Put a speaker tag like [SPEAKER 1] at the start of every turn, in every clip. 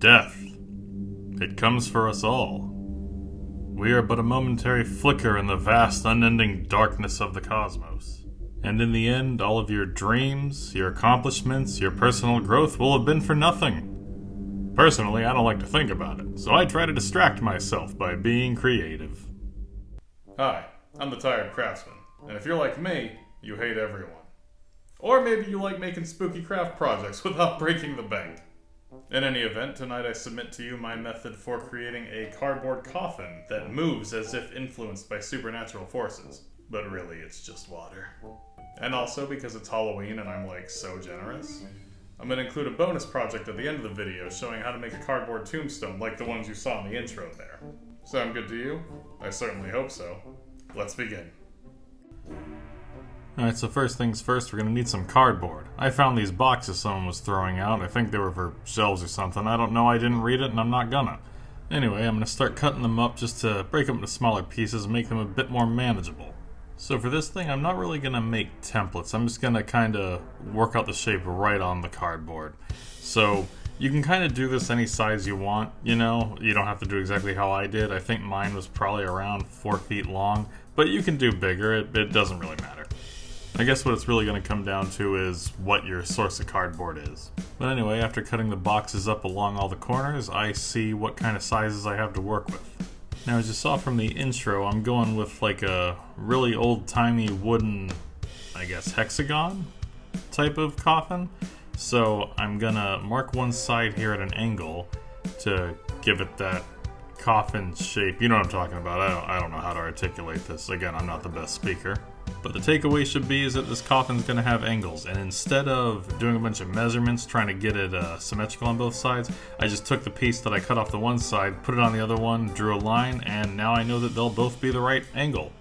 [SPEAKER 1] Death. It comes for us all. We are but a momentary flicker in the vast, unending darkness of the cosmos. And in the end, all of your dreams, your accomplishments, your personal growth will have been for nothing. Personally, I don't like to think about it, so I try to distract myself by being creative. Hi, I'm the Tired Craftsman, and if you're like me, you hate everyone. Or maybe you like making spooky craft projects without breaking the bank. In any event, tonight I submit to you my method for creating a cardboard coffin that moves as if influenced by supernatural forces. But really, it's just water. And also, because it's Halloween and I'm so generous, I'm going to include a bonus project at the end of the video showing how to make a cardboard tombstone like the ones you saw in the intro there. Sound good to you? I certainly hope so. Let's begin. Alright, so first things first, we're going to need some cardboard. I found these boxes someone was throwing out. I think they were for shelves or something. I don't know, I didn't read it and I'm not gonna. Anyway, I'm going to start cutting them up just to break them into smaller pieces and make them a bit more manageable. So for this thing, I'm not really going to make templates. I'm just going to kind of work out the shape right on the cardboard. So you can kind of do this any size you want, you know? You don't have to do exactly how I did. I think mine was probably around 4 feet long, but you can do bigger. It doesn't really matter. I guess what it's really going to come down to is what your source of cardboard is. But anyway, after cutting the boxes up along all the corners, I see what kind of sizes I have to work with. Now, as you saw from the intro, I'm going with a really old-timey wooden, I guess, hexagon type of coffin. So I'm gonna mark one side here at an angle to give it that coffin shape. You know what I'm talking about. I don't know how to articulate this. Again, I'm not the best speaker. But the takeaway should be is that this coffin's going to have angles, and instead of doing a bunch of measurements trying to get it symmetrical on both sides, I just took the piece that I cut off the one side, put it on the other one, drew a line, and now I know that they'll both be the right angle.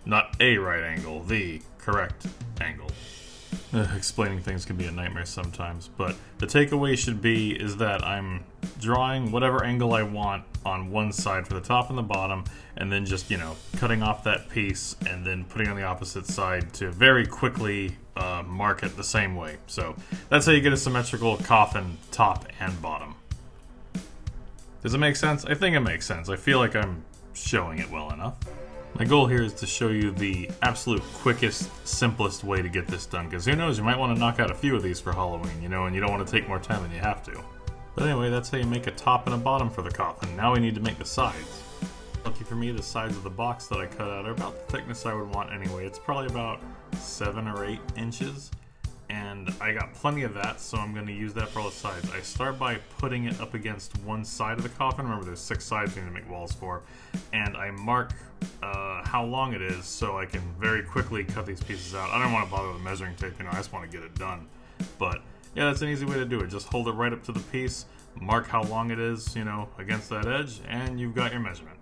[SPEAKER 1] Not a right angle, the correct angle. Explaining things can be a nightmare sometimes, but the takeaway should be is that I'm drawing whatever angle I want on one side for the top and the bottom, and then just, cutting off that piece and then putting on the opposite side to very quickly mark it the same way. So that's how you get a symmetrical coffin top and bottom. Does it make sense? I think it makes sense. I feel like I'm showing it well enough. My goal here is to show you the absolute quickest, simplest way to get this done, because who knows, you might want to knock out a few of these for Halloween, and you don't want to take more time than you have to. But anyway, that's how you make a top and a bottom for the coffin. Now we need to make the sides. Lucky for me, the sides of the box that I cut out are about the thickness I would want anyway. It's probably about 7 or 8 inches. And I got plenty of that, so I'm going to use that for all the sides. I start by putting it up against one side of the coffin. Remember, there's 6 sides you need to make walls for. And I mark how long it is so I can very quickly cut these pieces out. I don't want to bother with a measuring tape, I just want to get it done. But yeah, that's an easy way to do it. Just hold it right up to the piece, mark how long it is, against that edge, and you've got your measurement.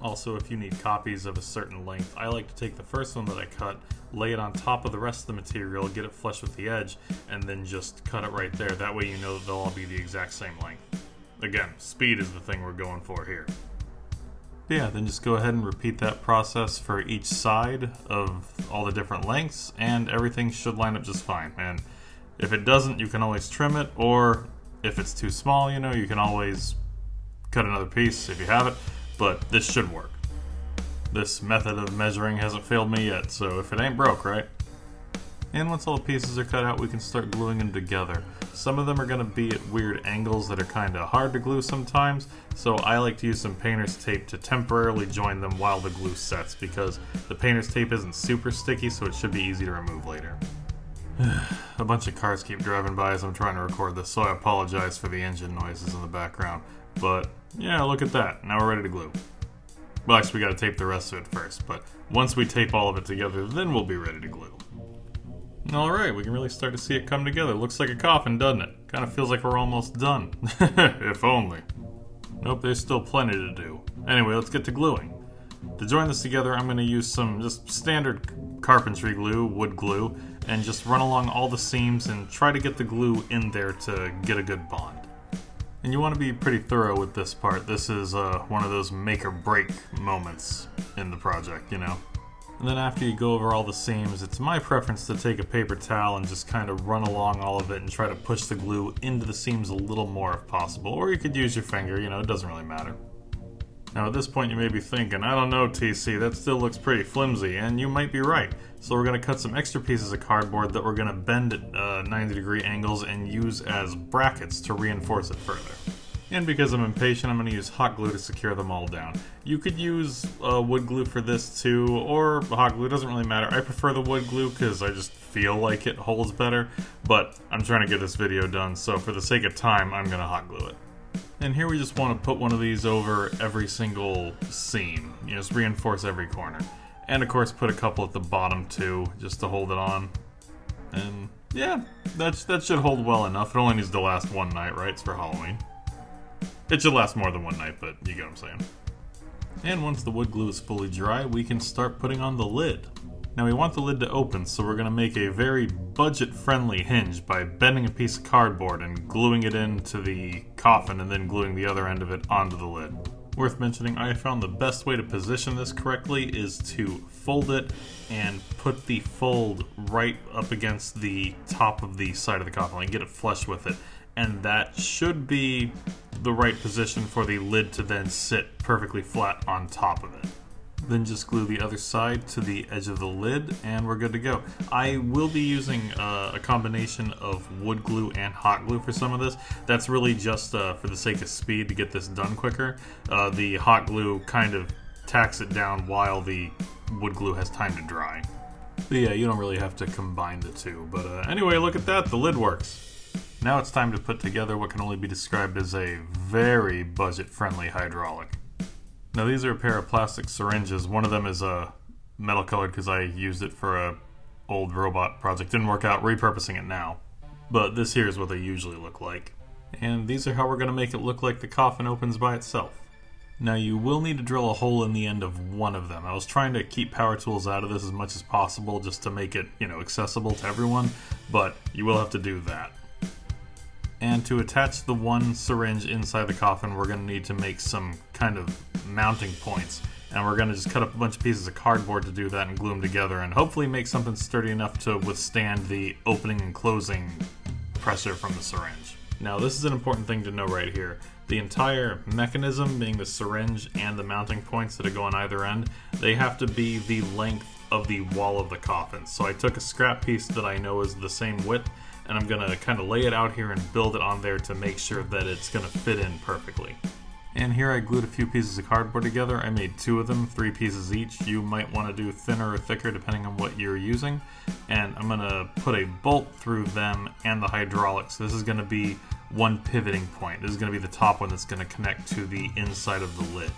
[SPEAKER 1] Also, if you need copies of a certain length, I like to take the first one that I cut, lay it on top of the rest of the material, get it flush with the edge, and then just cut it right there. That way you know that they'll all be the exact same length. Again, speed is the thing we're going for here. Yeah, then just go ahead and repeat that process for each side of all the different lengths, and everything should line up just fine. And if it doesn't, you can always trim it, or if it's too small, you can always cut another piece if you have it. But this should work. This method of measuring hasn't failed me yet, so if it ain't broke, right? And once all the pieces are cut out, we can start gluing them together. Some of them are going to be at weird angles that are kind of hard to glue sometimes, so I like to use some painter's tape to temporarily join them while the glue sets, because the painter's tape isn't super sticky, so it should be easy to remove later. A bunch of cars keep driving by as I'm trying to record this, so I apologize for the engine noises in the background. But yeah, look at that. Now we're ready to glue. Well, actually, we got to tape the rest of it first, but once we tape all of it together, then we'll be ready to glue. Alright, we can really start to see it come together. Looks like a coffin, doesn't it? Kind of feels like we're almost done. If only. Nope, there's still plenty to do. Anyway, let's get to gluing. To join this together, I'm going to use some just standard carpentry glue, wood glue, and just run along all the seams and try to get the glue in there to get a good bond. And you want to be pretty thorough with this part. This is one of those make or break moments in the project, And then after you go over all the seams, it's my preference to take a paper towel and just kind of run along all of it and try to push the glue into the seams a little more if possible. Or you could use your finger, it doesn't really matter. Now at this point you may be thinking, I don't know TC, that still looks pretty flimsy, and you might be right. So we're going to cut some extra pieces of cardboard that we're going to bend at 90-degree angles and use as brackets to reinforce it further. And because I'm impatient, I'm going to use hot glue to secure them all down. You could use wood glue for this too, or hot glue, doesn't really matter. I prefer the wood glue because I just feel like it holds better, but I'm trying to get this video done, so for the sake of time, I'm going to hot glue it. And here we just want to put one of these over every single seam, just reinforce every corner. And of course put a couple at the bottom too, just to hold it on. And yeah, that should hold well enough. It only needs to last one night, right? It's for Halloween. It should last more than one night, but you get what I'm saying. And once the wood glue is fully dry, we can start putting on the lid. Now we want the lid to open, so we're going to make a very budget-friendly hinge by bending a piece of cardboard and gluing it into the coffin and then gluing the other end of it onto the lid. Worth mentioning, I found the best way to position this correctly is to fold it and put the fold right up against the top of the side of the coffin, like get it flush with it. And that should be the right position for the lid to then sit perfectly flat on top of it. Then just glue the other side to the edge of the lid and we're good to go. I will be using a combination of wood glue and hot glue for some of this. That's really just for the sake of speed to get this done quicker. The hot glue kind of tacks it down while the wood glue has time to dry. But yeah, you don't really have to combine the two. But anyway, look at that, the lid works. Now it's time to put together what can only be described as a very budget-friendly hydraulic. Now these are a pair of plastic syringes. One of them is metal colored because I used it for a old robot project. Didn't work out, repurposing it now. But this here is what they usually look like. And these are how we're going to make it look like the coffin opens by itself. Now you will need to drill a hole in the end of one of them. I was trying to keep power tools out of this as much as possible just to make it, accessible to everyone, but you will have to do that. And to attach the one syringe inside the coffin, we're going to need to make some kind of mounting points. And we're going to just cut up a bunch of pieces of cardboard to do that and glue them together and hopefully make something sturdy enough to withstand the opening and closing pressure from the syringe. Now this is an important thing to know right here. The entire mechanism, being the syringe and the mounting points that go on either end, they have to be the length of the wall of the coffin. So I took a scrap piece that I know is the same width, and I'm going to kind of lay it out here and build it on there to make sure that it's going to fit in perfectly. And here I glued a few pieces of cardboard together. I made 2 of them, 3 pieces each. You might want to do thinner or thicker depending on what you're using. And I'm going to put a bolt through them and the hydraulics. This is going to be one pivoting point. This is going to be the top one that's going to connect to the inside of the lid.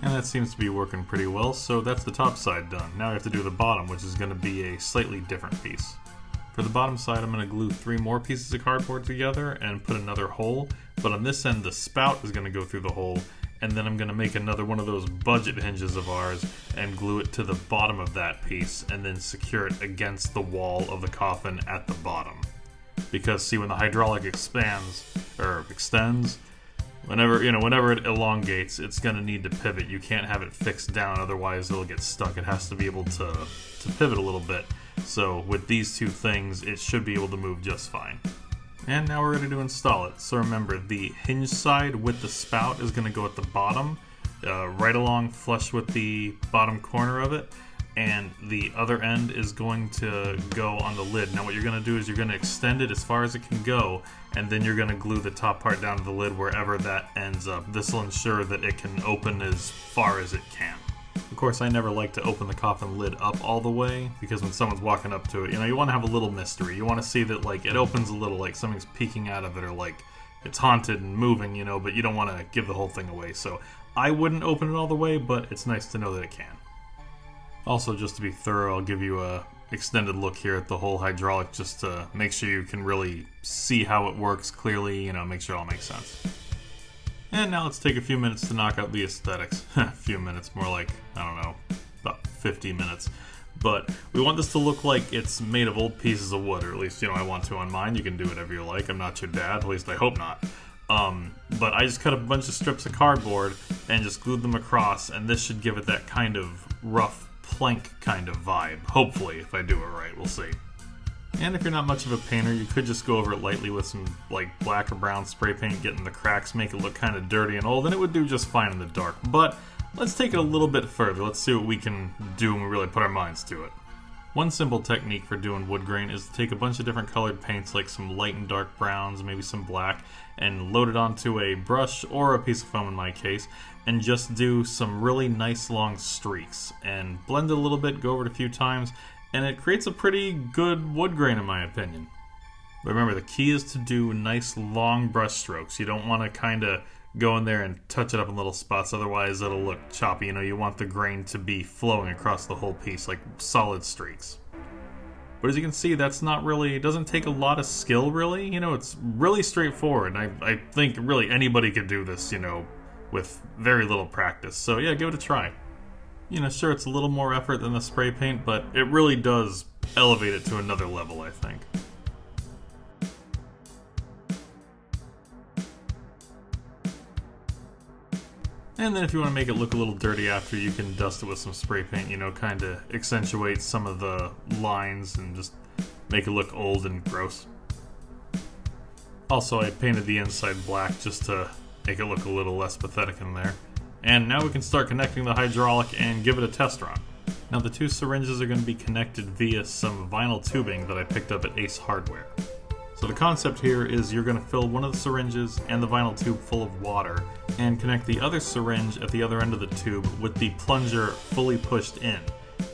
[SPEAKER 1] And that seems to be working pretty well, so that's the top side done. Now we have to do the bottom, which is going to be a slightly different piece. For the bottom side, I'm going to glue 3 more pieces of cardboard together and put another hole, but on this end the spout is going to go through the hole, and then I'm going to make another one of those budget hinges of ours and glue it to the bottom of that piece and then secure it against the wall of the coffin at the bottom. Because see, when the hydraulic extends, whenever it elongates, it's going to need to pivot. You can't have it fixed down, otherwise it'll get stuck. It has to be able to pivot a little bit. So with these 2 things, it should be able to move just fine. And now we're ready to install it. So remember, the hinge side with the spout is going to go at the bottom, right along flush with the bottom corner of it, and the other end is going to go on the lid. Now what you're going to do is you're going to extend it as far as it can go, and then you're going to glue the top part down to the lid wherever that ends up. This will ensure that it can open as far as it can. Of course, I never like to open the coffin lid up all the way, because when someone's walking up to it, you want to have a little mystery. You want to see that it opens a little, like something's peeking out of it, or like it's haunted and moving, but you don't want to give the whole thing away. So I wouldn't open it all the way, but it's nice to know that it can. Also, just to be thorough, I'll give you a extended look here at the whole hydraulic just to make sure you can really see how it works clearly, make sure it all makes sense. And now let's take a few minutes to knock out the aesthetics. A few minutes, more like, I don't know, about 50 minutes. But we want this to look like it's made of old pieces of wood, or at least, I want to on mine. You can do whatever you like. I'm not your dad, at least I hope not. But I just cut up a bunch of strips of cardboard and just glued them across, and this should give it that kind of rough plank kind of vibe. Hopefully, if I do it right, we'll see. And if you're not much of a painter, you could just go over it lightly with some like black or brown spray paint, get in the cracks, make it look kind of dirty and old, and it would do just fine in the dark. But let's take it a little bit further. Let's see what we can do when we really put our minds to it. One simple technique for doing wood grain is to take a bunch of different colored paints, like some light and dark browns, maybe some black, and load it onto a brush or a piece of foam in my case, and just do some really nice long streaks and blend it a little bit, go over it a few times, and it creates a pretty good wood grain in my opinion. But remember, the key is to do nice long brush strokes. You don't want to kind of go in there and touch it up in little spots, otherwise it'll look choppy. You know, you want the grain to be flowing across the whole piece, like solid streaks. But as you can see, that's not really, it doesn't take a lot of skill really, you know, it's really straightforward. I think really anybody could do this, you know, with very little practice. So yeah, give it a try. You know, sure, it's a little more effort than the spray paint, but it really does elevate it to another level, I think. And then if you want to make it look a little dirty after, you can dust it with some spray paint, you know, kind of accentuate some of the lines and just make it look old and gross. Also, I painted the inside black just to make it look a little less pathetic in there. And now we can start connecting the hydraulic and give it a test run. Now the two syringes are going to be connected via some vinyl tubing that I picked up at Ace Hardware. So the concept here is you're going to fill one of the syringes and the vinyl tube full of water and connect the other syringe at the other end of the tube with the plunger fully pushed in.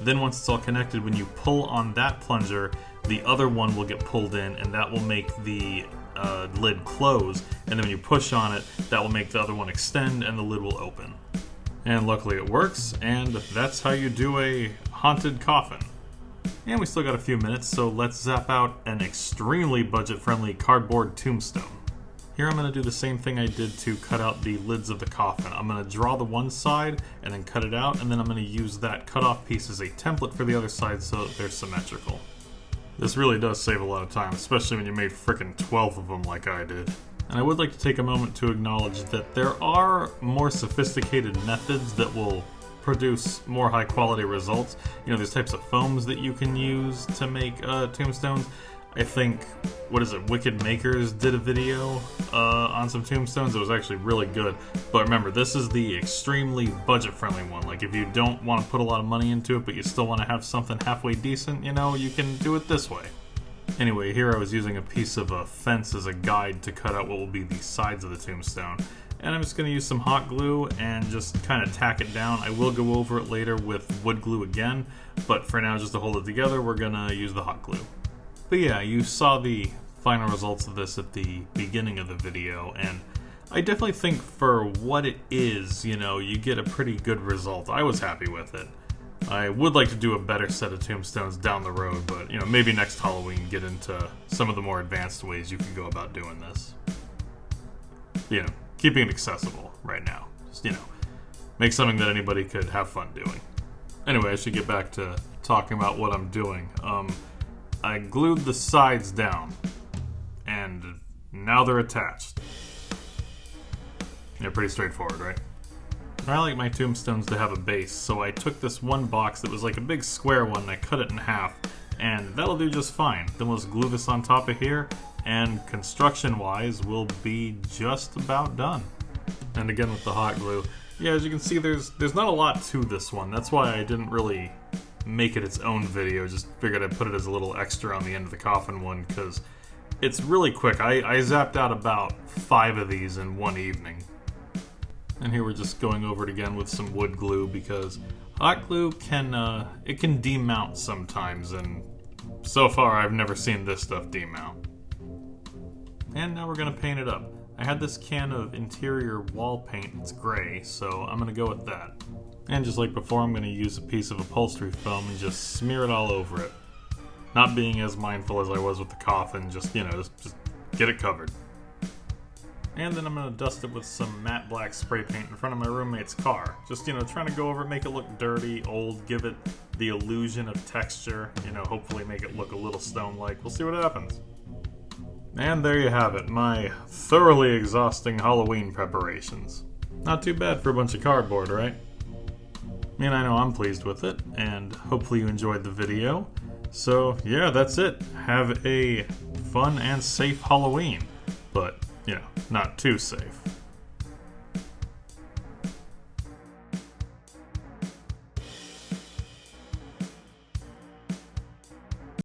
[SPEAKER 1] Then once it's all connected, when you pull on that plunger, the other one will get pulled in, and that will make the lid close, and then when you push on it, that will make the other one extend and the lid will open. And luckily it works, and that's how you do a haunted coffin. And we still got a few minutes, so let's zap out an extremely budget-friendly cardboard tombstone. Here I'm going to do the same thing I did to cut out the lids of the coffin. I'm going to draw the one side and then cut it out, and then I'm going to use that cut-off piece as a template for the other side so that they're symmetrical. This really does save a lot of time, especially when you made frickin' 12 of them like I did. And I would like to take a moment to acknowledge that there are more sophisticated methods that will produce more high quality results. You know, there's types of foams that you can use to make tombstones. I think, Wicked Makers did a video on some tombstones. It was actually really good. But remember, this is the extremely budget-friendly one. Like, if you don't want to put a lot of money into it, but you still want to have something halfway decent, you know, you can do it this way. Anyway, here I was using a piece of a fence as a guide to cut out what will be the sides of the tombstone. And I'm just going to use some hot glue and just kind of tack it down. I will go over it later with wood glue again, but for now, just to hold it together, we're going to use the hot glue. But yeah, you saw the final results of this at the beginning of the video, and I definitely think for what it is, you know, you get a pretty good result. I was happy with it. I would like to do a better set of tombstones down the road, but, you know, maybe next Halloween get into some of the more advanced ways you can go about doing this. You know, keeping it accessible right now. Just, you know, make something that anybody could have fun doing. Anyway, I should get back to talking about what I'm doing. I glued the sides down, and now they're attached. Yeah, pretty straightforward, right? I like my tombstones to have a base, so I took this one box that was like a big square one, and I cut it in half, and that'll do just fine. Then we'll just glue this on top of here, and construction-wise, we'll be just about done. And again with the hot glue, yeah, as you can see, there's not a lot to this one. That's why I didn't really make it its own video. Just figured I'd put it as a little extra on the end of the coffin one, because it's really quick. I zapped out about 5 of these in one evening. And here we're just going over it again with some wood glue, because hot glue can demount sometimes, and so far I've never seen this stuff demount. And now we're gonna paint it up. I had this can of interior wall paint. It's gray, so I'm gonna go with that. And just like before, I'm going to use a piece of upholstery foam and just smear it all over it. Not being as mindful as I was with the coffin, just, you know, just get it covered. And then I'm going to dust it with some matte black spray paint in front of my roommate's car. Just, you know, trying to go over it, make it look dirty, old, give it the illusion of texture, you know, hopefully make it look a little stone-like. We'll see what happens. And there you have it, my thoroughly exhausting Halloween preparations. Not too bad for a bunch of cardboard, right? I know I'm pleased with it, and hopefully you enjoyed the video. So yeah, that's it. Have a fun and safe Halloween, but, not too safe.